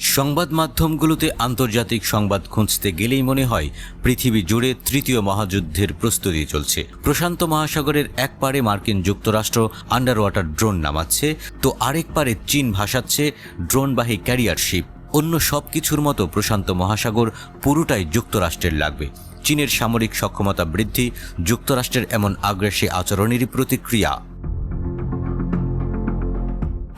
সংবাদ মাধ্যমগুলোতে আন্তর্জাতিক সংবাদ খুঁজতে গেলেই মনে হয় পৃথিবী জুড়ে তৃতীয় মহাযুদ্ধের প্রস্তুতি চলছে। প্রশান্ত মহাসাগরের এক পারে মার্কিন যুক্তরাষ্ট্র আন্ডার ওয়াটার ড্রোন নামাচ্ছে, তো আরেক পারে চীন ভাসাচ্ছে ড্রোনবাহী ক্যারিয়ার শিপ। অন্য সব কিছুর মতো প্রশান্ত মহাসাগর পুরোটাই যুক্তরাষ্ট্রের লাগবে। চীনের সামরিক সক্ষমতা বৃদ্ধি যুক্তরাষ্ট্রের এমন আগ্রাসী আচরণেরই প্রতিক্রিয়া।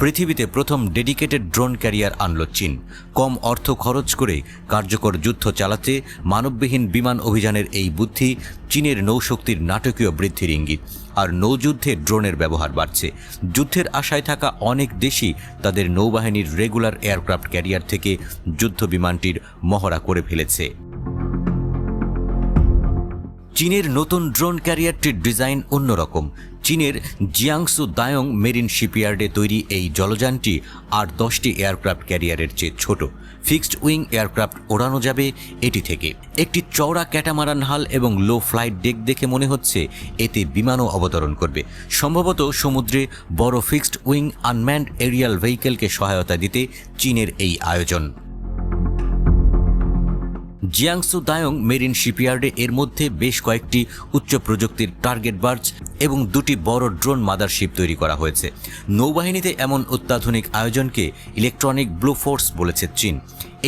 পৃথিবীতে প্রথম ডেডিকেটেড ড্রোন ক্যারিয়ার আনল চীন। কম অর্থ খরচ করে কার্যকর যুদ্ধ চালাতে মানববিহীন বিমান অভিযানের এই বুদ্ধি চীনের নৌশক্তির নাটকীয় বৃদ্ধির ইঙ্গিত। আর নৌযুদ্ধে ড্রোনের ব্যবহার বাড়ছে। যুদ্ধের আশায় থাকা অনেক দেশই তাদের নৌবাহিনীর রেগুলার এয়ারক্রাফট ক্যারিয়ার থেকে যুদ্ধ বিমানটির মহড়া করে ফেলেছে। চীনের নতুন ড্রোন ক্যারিয়ারটির ডিজাইন অন্যরকম। চীনের জিয়াংসু দায়ং মেরিন শিপইয়ার্ডে তৈরি এই জলযানটি আর 10টি এয়ারক্রাফট ক্যারিয়ারের চেয়ে ছোট। ফিক্সড উইং এয়ারক্রাফট ওড়ানো যাবে এটি থেকে। একটি চওড়া ক্যাটামারান হাল এবং লো ফ্লাইট ডেক দেখে মনে হচ্ছে এতে বিমানও অবতরণ করবে। সম্ভবত সমুদ্রে বড় ফিক্সড উইং আনম্যান্ড এরিয়াল ভেহিকেলকে সহায়তা দিতে চীনের এই আয়োজন। জিয়াংসু দায়ং মেরিন শিপইয়ার্ডে এর মধ্যে বেশ কয়েকটি উচ্চ প্রযুক্তির টার্গেট বার্জ এবং 2টি বড় ড্রোন মাদারশিপ তৈরি করা হয়েছে। নৌবাহিনীতে এমন অত্যাধুনিক আয়োজনকে ইলেকট্রনিক ব্লু ফোর্স বলেছে চীন।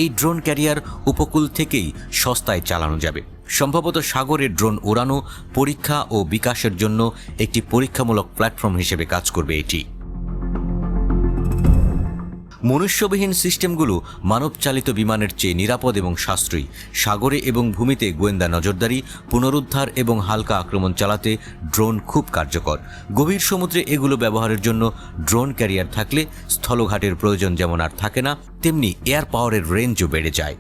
এই ড্রোন ক্যারিয়ার উপকূল থেকেই সস্তায় চালানো যাবে। সম্ভবত সাগরে ড্রোন ওড়ানো, পরীক্ষা ও বিকাশের জন্য একটি পরীক্ষামূলক প্ল্যাটফর্ম হিসেবে কাজ করবে এটি। মনুষ্যবিহীন সিস্টেমগুলো মানবচালিত বিমানের চেয়ে নিরাপদ এবং সাশ্রয়ী। সাগরে এবং ভূমিতে গোয়েন্দা নজরদারি, পুনরুদ্ধার এবং হালকা আক্রমণ চালাতে ড্রোন খুব কার্যকর। গভীর সমুদ্রে এগুলো ব্যবহারের জন্য ড্রোন ক্যারিয়ার থাকলে স্থলঘাটের প্রয়োজন যেমন আর থাকে না, তেমনি এয়ার পাওয়ারের রেঞ্জও বেড়ে যায়।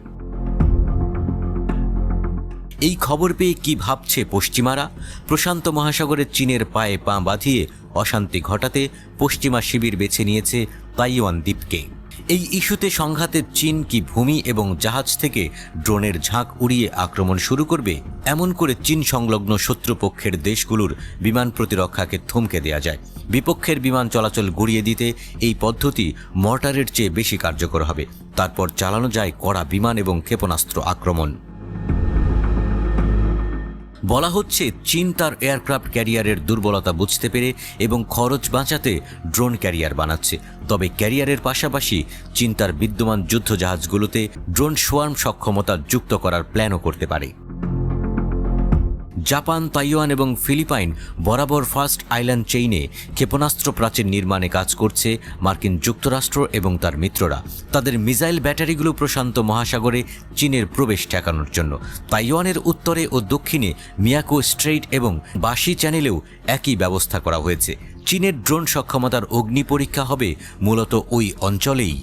এই খবর পেয়ে কি ভাবছে পশ্চিমারা? প্রশান্ত মহাসাগরে চীনের পায়ে পা বাঁধিয়ে অশান্তি ঘটাতে পশ্চিমা শিবির বেছে নিয়েছে তাইওয়ান দ্বীপকে। এই ইস্যুতে সংঘাতে চীন কি ভূমি এবং জাহাজ থেকে ড্রোনের ঝাঁক উড়িয়ে আক্রমণ শুরু করবে? এমন করে চীন সংলগ্ন শত্রুপক্ষের দেশগুলোর বিমান প্রতিরক্ষাকে থমকে দেয়া যায়। বিপক্ষের বিমান চলাচল গুড়িয়ে দিতে এই পদ্ধতি মর্টারের চেয়ে বেশি কার্যকর হবে। তারপর চালানো যায় কড়া বিমান এবং ক্ষেপণাস্ত্র আক্রমণ। বলা হচ্ছে চীন তার এয়ারক্রাফট ক্যারিয়ারের দুর্বলতা বুঝতে পেরে এবং খরচ বাঁচাতে ড্রোন ক্যারিয়ার বানাচ্ছে। তবে ক্যারিয়ারের পাশাপাশি চীন তার বিদ্যমান যুদ্ধজাহাজগুলোতে ড্রোন সোয়ার্ম সক্ষমতা যুক্ত করার প্ল্যানও করতে পারে। জাপান, তাইওয়ান এবং ফিলিপাইন বরাবর ফার্স্ট আইল্যান্ড চেইনে ক্ষেপণাস্ত্র প্রাচীর নির্মাণে কাজ করছে মার্কিন যুক্তরাষ্ট্র এবং তার মিত্ররা। তাদের মিসাইল ব্যাটারিগুলো প্রশান্ত মহাসাগরে চীনের প্রবেশ ঠেকানোর জন্য। তাইওয়ানের উত্তরে ও দক্ষিণে মিয়াকো স্ট্রেইট এবং বাশি চ্যানেলেও একই ব্যবস্থা করা হয়েছে। চীনের ড্রোন সক্ষমতার অগ্নি পরীক্ষা হবে মূলত ওই অঞ্চলেই।